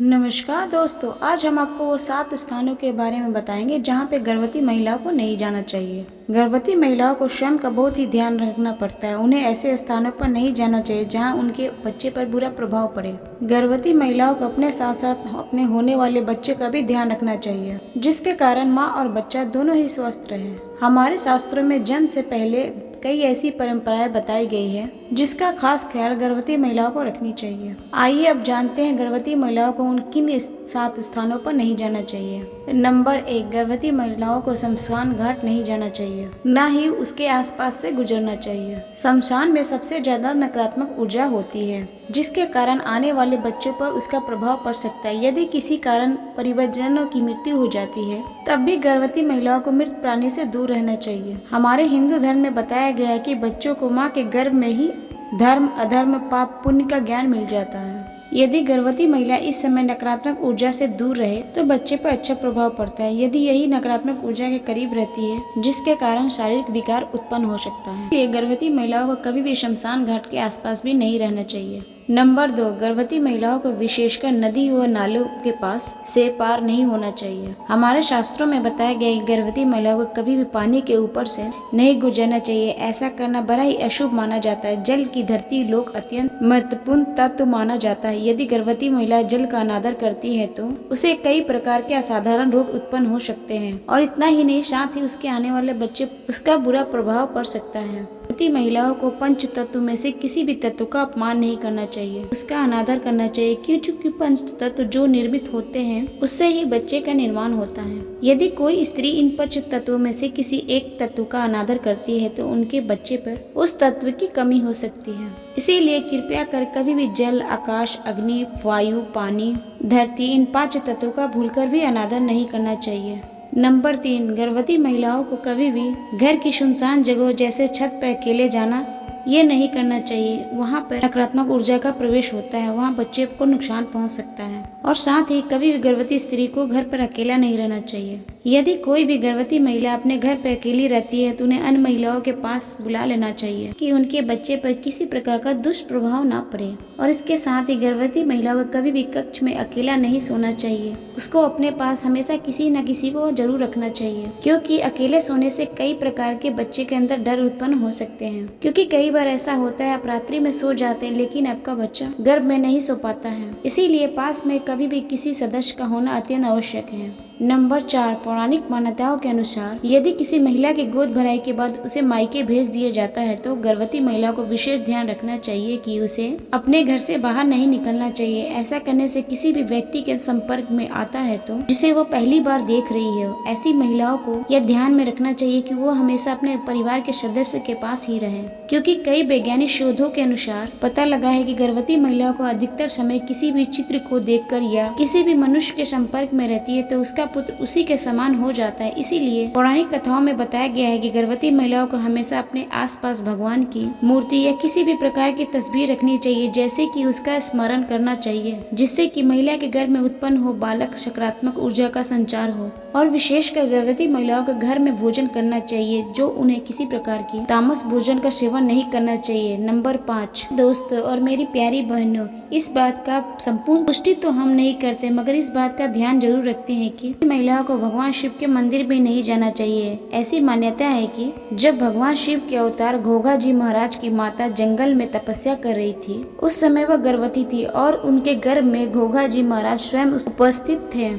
नमस्कार दोस्तों, आज हम आपको वो 7 स्थानों के बारे में बताएंगे जहाँ पे गर्भवती महिलाओं को नहीं जाना चाहिए। गर्भवती महिलाओं को स्वयं का बहुत ही ध्यान रखना पड़ता है। उन्हें ऐसे स्थानों पर नहीं जाना चाहिए जहाँ उनके बच्चे पर बुरा प्रभाव पड़े। गर्भवती महिलाओं को अपने साथ साथ अपने होने वाले बच्चे का भी ध्यान रखना चाहिए, जिसके कारण माँ और बच्चा दोनों ही स्वस्थ रहे। हमारे शास्त्रों में जन्म से पहले कई ऐसी परंपराएं बताई गई है जिसका खास ख्याल गर्भवती महिलाओं को रखनी चाहिए। आइए अब जानते हैं गर्भवती महिलाओं को उन किन 7 स्थानों पर नहीं जाना चाहिए। नंबर 1, गर्भवती महिलाओं को शमशान घाट नहीं जाना चाहिए, न ही उसके आसपास से गुजरना चाहिए। शमशान में सबसे ज्यादा नकारात्मक ऊर्जा होती है, जिसके कारण आने वाले बच्चों पर उसका प्रभाव पड़ सकता है। यदि किसी कारण परिवारजनों की मृत्यु हो जाती है, तब भी गर्भवती महिलाओं को मृत प्राणी से दूर रहना चाहिए। हमारे हिंदू धर्म में बताया गया है कि बच्चों को माँ के गर्भ में ही धर्म, अधर्म, पाप, पुण्य का ज्ञान मिल जाता है। यदि गर्भवती महिला इस समय नकारात्मक ऊर्जा से दूर रहे तो बच्चे पर अच्छा प्रभाव पड़ता है। यदि यही नकारात्मक ऊर्जा के करीब रहती है, जिसके कारण शारीरिक विकार उत्पन्न हो सकता है, इसलिए गर्भवती महिलाओं को कभी भी शमशान घाट के आसपास भी नहीं रहना चाहिए। नंबर 2, गर्भवती महिलाओं को विशेषकर नदी व नालों के पास से पार नहीं होना चाहिए। हमारे शास्त्रों में बताया गया है कि गर्भवती महिलाओं को कभी भी पानी के ऊपर से नहीं गुजरना चाहिए। ऐसा करना बड़ा ही अशुभ माना जाता है। जल की धरती लोक अत्यंत महत्वपूर्ण तत्व माना जाता है। यदि गर्भवती महिला जल का अनादर करती है तो उसे कई प्रकार के असाधारण रोग उत्पन्न हो सकते हैं, और इतना ही नहीं, साथ ही उसके आने वाले बच्चे उसका बुरा प्रभाव पड़ सकता है। गर्भवती महिलाओं को पंच तत्व में से किसी भी तत्व का अपमान नहीं करना चाहिए, उसका अनादर करना चाहिए, क्योंकि पंच तत्व जो निर्मित होते हैं उससे ही बच्चे का निर्माण होता है। यदि कोई स्त्री इन पंच तत्वों में से किसी एक तत्व का अनादर करती है तो उनके बच्चे पर उस तत्व की कमी हो सकती है। इसीलिए कृपया कर कभी भी जल, आकाश, अग्नि, वायु, पानी, धरती, इन 5 तत्वों का भूलकर भी अनादर नहीं करना चाहिए। नंबर 3, गर्भवती महिलाओं को कभी भी घर की सुनसान जगह जैसे छत पर अकेले जाना ये नहीं करना चाहिए। वहाँ पर नकारात्मक ऊर्जा का प्रवेश होता है, वहाँ बच्चे को नुकसान पहुँच सकता है। और साथ ही कभी भी गर्भवती स्त्री को घर पर अकेला नहीं रहना चाहिए। यदि कोई भी गर्भवती महिला अपने घर पर अकेली रहती है तो उन्हें अन्य महिलाओं के पास बुला लेना चाहिए कि उनके बच्चे पर किसी प्रकार का दुष्प्रभाव ना पड़े। और इसके साथ ही गर्भवती महिला को कभी भी कक्ष में अकेला नहीं सोना चाहिए। उसको अपने पास हमेशा किसी न किसी को जरूर रखना चाहिए, क्योंकि अकेले सोने से कई प्रकार के बच्चे के अंदर डर उत्पन्न हो सकते हैं। क्योंकि कई बार ऐसा होता है, आप रात्रि में सो जाते हैं लेकिन आपका बच्चा गर्भ में नहीं सो पाता है। इसीलिए पास में कभी भी किसी सदस्य का होना अत्यंत आवश्यक है। नंबर 4, पौराणिक मान्यताओं के अनुसार यदि किसी महिला की गोद भराई के बाद उसे मायके भेज दिया जाता है तो गर्भवती महिला को विशेष ध्यान रखना चाहिए कि उसे अपने घर से बाहर नहीं निकलना चाहिए। ऐसा करने से किसी भी व्यक्ति के संपर्क में आता है तो जिसे वो पहली बार देख रही है, ऐसी महिलाओं को यह ध्यान में रखना चाहिए कि वो हमेशा अपने परिवार के सदस्य के पास ही रहे। क्योंकि कई वैज्ञानिक शोधों के अनुसार पता लगा है कि गर्भवती महिलाओं को अधिकतर समय किसी भी चित्र को देखकर या किसी भी मनुष्य के संपर्क में रहती है तो उसका पुत्र उसी के समान हो जाता है। इसीलिए पौराणिक कथाओं में बताया गया है कि गर्भवती महिलाओं को हमेशा अपने आसपास भगवान की मूर्ति या किसी भी प्रकार की तस्वीर रखनी चाहिए, जैसे कि उसका स्मरण करना चाहिए, जिससे कि महिला के गर्भ में उत्पन्न हो बालक सकारात्मक ऊर्जा का संचार हो। और विशेषकर गर्भवती महिलाओं को घर में भोजन करना चाहिए, जो उन्हें किसी प्रकार की तामस भोजन का सेवन नहीं करना चाहिए। नंबर 5, दोस्तों और मेरी प्यारी बहनों, इस बात का संपूर्ण पुष्टि तो हम नहीं करते, मगर इस बात का ध्यान जरूर रखते हैं कि महिलाओं को भगवान शिव के मंदिर में नहीं जाना चाहिए। ऐसी मान्यता है कि जब भगवान शिव के अवतार घोघा जी महाराज की माता जंगल में तपस्या कर रही थी, उस समय वह गर्भवती थी और उनके गर्भ में घोघा जी महाराज स्वयं उपस्थित थे।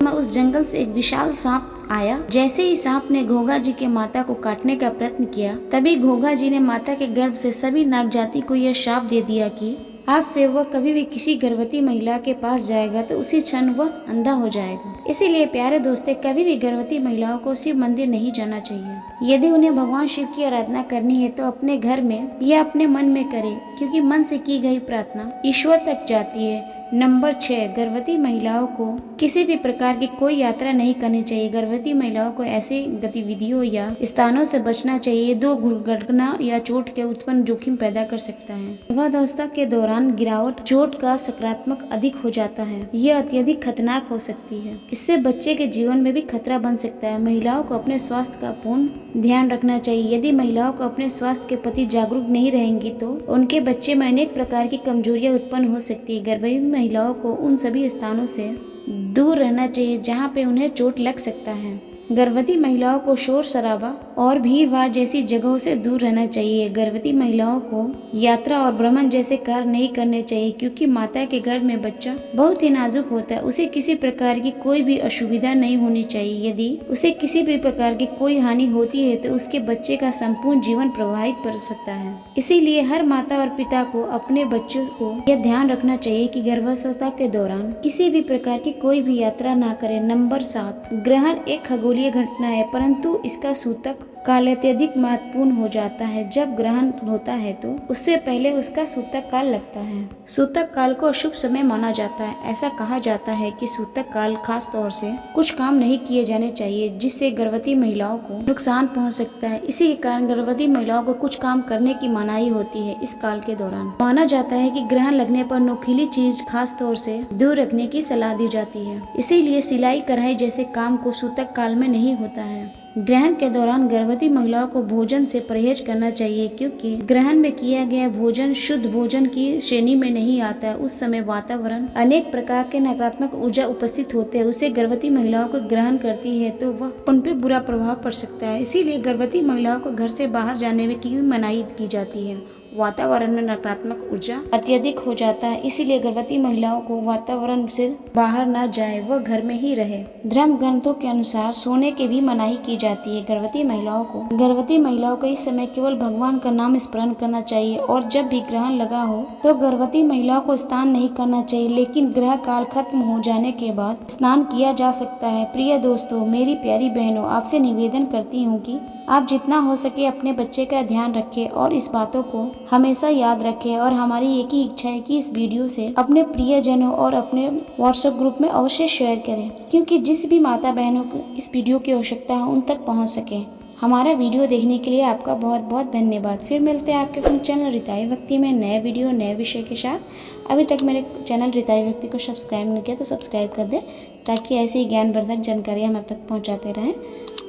उस जंगल से एक विशाल सांप आया। जैसे ही सांप ने घोघा जी के माता को काटने का प्रयत्न किया, तभी घोघा जी ने माता के गर्भ से सभी नाग जाति को यह शाप दे दिया कि आज से वह कभी भी किसी गर्भवती महिला के पास जाएगा तो उसी क्षण वह अंधा हो जाएगा। इसीलिए प्यारे दोस्तों, कभी भी गर्भवती महिलाओं को शिव मंदिर नहीं जाना चाहिए। यदि उन्हें भगवान शिव की आराधना करनी है तो अपने घर में या अपने मन में करें, क्योंकि मन से की गई प्रार्थना ईश्वर तक जाती है। नंबर 6, गर्भवती महिलाओं को किसी भी प्रकार की कोई यात्रा नहीं करनी चाहिए। गर्भवती महिलाओं को ऐसी गतिविधियों या स्थानों से बचना चाहिए जो दुर्घटना या चोट के उत्पन्न जोखिम पैदा कर सकता है। गर्भावस्था के दौरान गिरावट चोट का सकारात्मक अधिक हो जाता है, यह अत्यधिक खतरनाक हो सकती है। इससे बच्चे के जीवन में भी खतरा बन सकता है। महिलाओं को अपने स्वास्थ्य का पूर्ण ध्यान रखना चाहिए। यदि महिलाओं को अपने स्वास्थ्य के प्रति जागरूक नहीं रहेंगी तो उनके बच्चे में अनेक प्रकार की कमजोरियां उत्पन्न हो सकती है। गर्भवती महिलाओं को उन सभी स्थानों से दूर रहना चाहिए जहाँ पे उन्हें चोट लग सकता है। गर्भवती महिलाओं को शोर शराबा और भीड़ भाड़ जैसी जगहों से दूर रहना चाहिए। गर्भवती महिलाओं को यात्रा और भ्रमण जैसे कार्य नहीं करने चाहिए, क्योंकि माता के गर्भ में बच्चा बहुत ही नाजुक होता है। उसे किसी प्रकार की कोई भी असुविधा नहीं होनी चाहिए। यदि उसे किसी भी प्रकार की कोई हानि होती है तो उसके बच्चे का संपूर्ण जीवन प्रभावित पड़ सकता है। इसीलिए हर माता और पिता को अपने बच्चों को यह ध्यान रखना चाहिए कि गर्भावस्था के दौरान किसी भी प्रकार की कोई भी यात्रा ना करें। नंबर 7, ग्रहण एक खगोलीय घटना है, परंतु इसका सूतक काल अत्यधिक महत्वपूर्ण हो जाता है। जब ग्रहण होता है तो उससे पहले उसका सूतक काल लगता है। सूतक काल को अशुभ समय माना जाता है। ऐसा कहा जाता है कि सूतक काल खास तौर से कुछ काम नहीं किए जाने चाहिए, जिससे गर्भवती महिलाओं को नुकसान पहुंच सकता है। इसी के कारण गर्भवती महिलाओं को कुछ काम करने की मनाही होती है। इस काल के दौरान माना जाता है कि ग्रहण लगने पर नोकीली चीज खास तौर से दूर रखने की सलाह दी जाती है। इसीलिए सिलाई कढ़ाई जैसे काम को सूतक काल में नहीं होता है। ग्रहण के दौरान गर्भवती महिलाओं को भोजन से परहेज करना चाहिए, क्योंकि ग्रहण में किया गया भोजन शुद्ध भोजन की श्रेणी में नहीं आता है। उस समय वातावरण अनेक प्रकार के नकारात्मक ऊर्जा उपस्थित होते हैं। उसे गर्भवती महिलाओं को ग्रहण करती है तो वह उन पर बुरा प्रभाव पड़ सकता है। इसीलिए गर्भवती महिलाओं को घर से बाहर जाने में की मनाही की जाती है। वातावरण में नकारात्मक ऊर्जा अत्यधिक हो जाता है, इसीलिए गर्भवती महिलाओं को वातावरण से बाहर न जाए, वह घर में ही रहे। धर्म ग्रंथों के अनुसार सोने की भी मनाही की जाती है। गर्भवती महिलाओं को इस समय केवल भगवान का नाम स्मरण करना चाहिए, और जब भी ग्रहण लगा हो तो गर्भवती महिलाओं को स्नान नहीं करना चाहिए, लेकिन ग्रह काल खत्म हो जाने के बाद स्नान किया जा सकता है। प्रिय दोस्तों, मेरी प्यारी बहनों, आपसे निवेदन करती हूँ कि आप जितना हो सके अपने बच्चे का ध्यान रखें और इस बातों को हमेशा याद रखें। और हमारी एक ही इच्छा है कि इस वीडियो से अपने प्रियजनों और अपने व्हाट्सएप ग्रुप में अवश्य शेयर करें, क्योंकि जिस भी माता बहनों को इस वीडियो की आवश्यकता है उन तक पहुंच सके। हमारा वीडियो देखने के लिए आपका बहुत बहुत धन्यवाद। फिर मिलते हैं आपके अपने चैनल रिताई भक्ति में नए वीडियो नए विषय के साथ। अभी तक मेरे चैनल रिताई भक्ति को सब्सक्राइब नहीं किया तो सब्सक्राइब कर दें, ताकि ऐसी ज्ञानवर्धक जानकारी हम अब तक पहुँचाते रहें।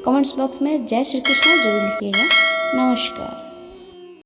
कमेंट्स बॉक्स में जय श्री कृष्ण जरूर लिखिएगा। नमस्कार।